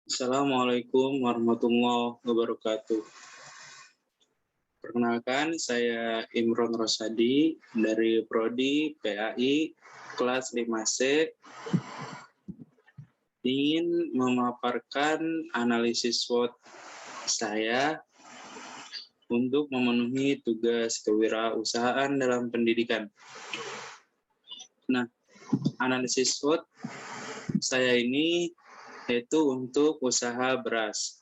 Assalamualaikum warahmatullahi wabarakatuh. Perkenalkan, saya Imron Rosadi dari Prodi PAI kelas 5C, ingin memaparkan analisis SWOT saya untuk memenuhi tugas kewirausahaan dalam pendidikan. Nah, analisis SWOT saya ini yaitu untuk usaha beras.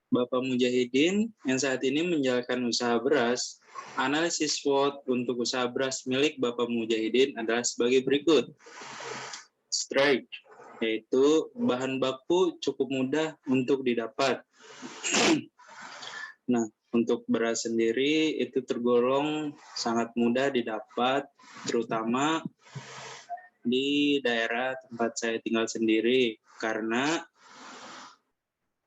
Bapak Mujahidin yang saat ini menjalankan usaha beras, analisis SWOT untuk usaha beras milik Bapak Mujahidin adalah sebagai berikut. Strike, yaitu bahan baku cukup mudah untuk didapat. Nah, untuk beras sendiri itu tergolong sangat mudah didapat, terutama di daerah tempat saya tinggal sendiri, karena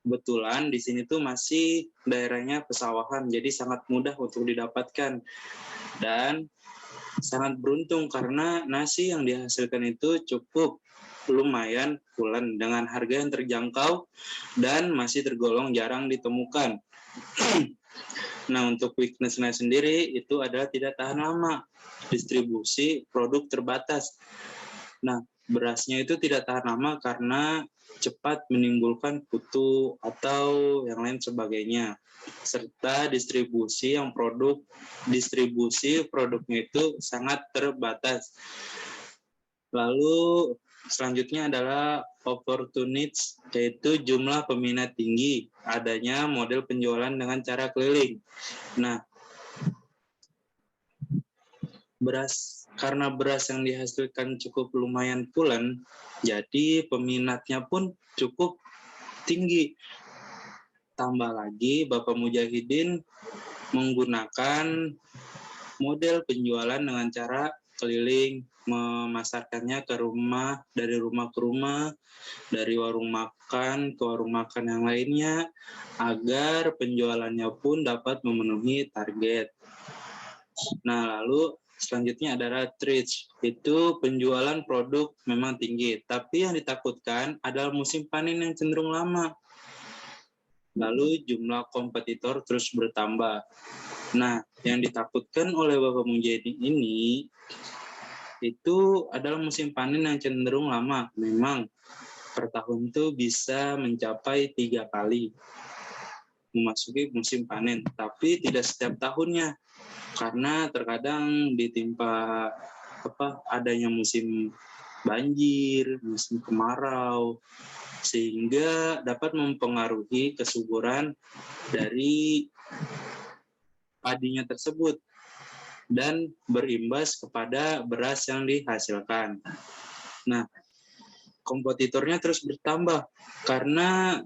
kebetulan di sini tuh masih daerahnya pesawahan, jadi sangat mudah untuk didapatkan. Dan sangat beruntung karena nasi yang dihasilkan itu cukup lumayan pulen dengan harga yang terjangkau dan masih tergolong jarang ditemukan. Nah, untuk weakness-nya sendiri itu adalah tidak tahan lama, distribusi produk terbatas. Nah, berasnya itu tidak tahan lama karena cepat menimbulkan kutu atau yang lain sebagainya. Serta distribusi produknya itu sangat terbatas. Lalu selanjutnya adalah opportunities, yaitu jumlah peminat tinggi, adanya model penjualan dengan cara keliling. Nah, karena beras yang dihasilkan cukup lumayan pulen, jadi peminatnya pun cukup tinggi. Tambah lagi Bapak Mujahidin menggunakan model penjualan dengan cara keliling, memasarkannya ke rumah, dari rumah ke rumah, dari warung makan ke warung makan yang lainnya, agar penjualannya pun dapat memenuhi target. Nah, lalu selanjutnya adalah reach, itu penjualan produk memang tinggi, tapi yang ditakutkan adalah musim panen yang cenderung lama. Lalu jumlah kompetitor terus bertambah. Nah, yang ditakutkan oleh Bapak Mujahidin ini itu adalah musim panen yang cenderung lama. Memang per tahun itu bisa mencapai 3 kali memasuki musim panen, tapi tidak setiap tahunnya. Karena terkadang ditimpa adanya musim banjir, musim kemarau, sehingga dapat mempengaruhi kesuburan dari padinya tersebut dan berimbas kepada beras yang dihasilkan. Nah, kompetitornya terus bertambah karena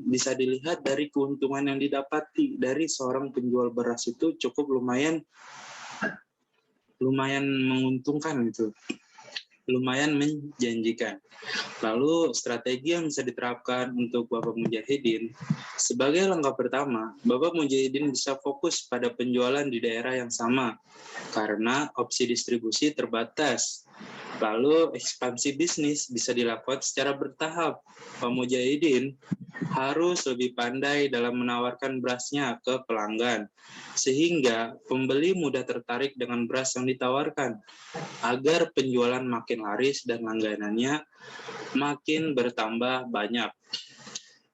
bisa dilihat dari keuntungan yang didapati dari seorang penjual beras itu cukup lumayan menguntungkan gitu, lumayan menjanjikan. Lalu strategi yang bisa diterapkan untuk Bapak Mujahidin, sebagai langkah pertama, Bapak Mujahidin bisa fokus pada penjualan di daerah yang sama karena opsi distribusi terbatas. Lalu ekspansi bisnis bisa dilakukan secara bertahap. Pak Mujahidin harus lebih pandai dalam menawarkan berasnya ke pelanggan, sehingga pembeli mudah tertarik dengan beras yang ditawarkan, agar penjualan makin laris dan langganannya makin bertambah banyak.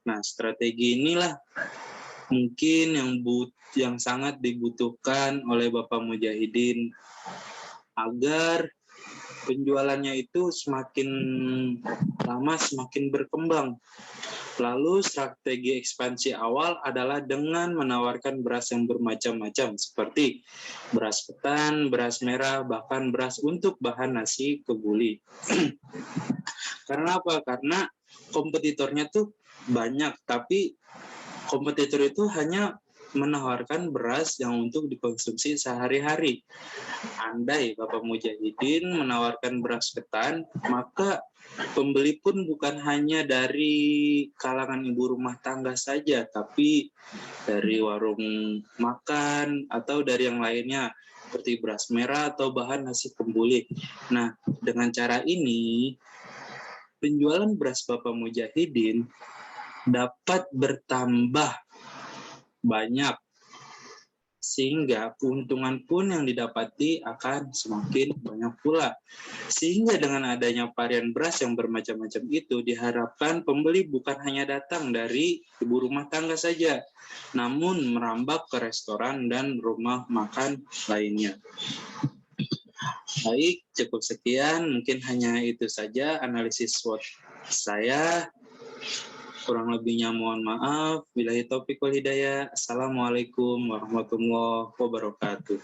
Nah, strategi inilah mungkin yang sangat dibutuhkan oleh Bapak Mujahidin agar penjualannya itu semakin lama semakin berkembang. Lalu strategi ekspansi awal adalah dengan menawarkan beras yang bermacam-macam seperti beras ketan, beras merah, bahkan beras untuk bahan nasi kebuli. Karena apa? Karena kompetitornya tuh banyak, tapi kompetitor itu hanya menawarkan beras yang untuk dikonsumsi sehari-hari. Andai Bapak Mujahidin menawarkan beras ketan, maka pembeli pun bukan hanya dari kalangan ibu rumah tangga saja, tapi dari warung makan atau dari yang lainnya, seperti beras merah atau bahan nasi kembuli. Nah, dengan cara ini, penjualan beras Bapak Mujahidin dapat bertambah banyak, sehingga keuntungan pun yang didapati akan semakin banyak pula. Sehingga dengan adanya varian beras yang bermacam-macam itu, diharapkan pembeli bukan hanya datang dari ibu rumah tangga saja, namun merambah ke restoran dan rumah makan lainnya. Baik, cukup sekian. Mungkin hanya itu saja analisis SWOT saya. Kurang lebihnya mohon maaf. Billahi taufiq wal hidayah. Assalamualaikum warahmatullahi wabarakatuh.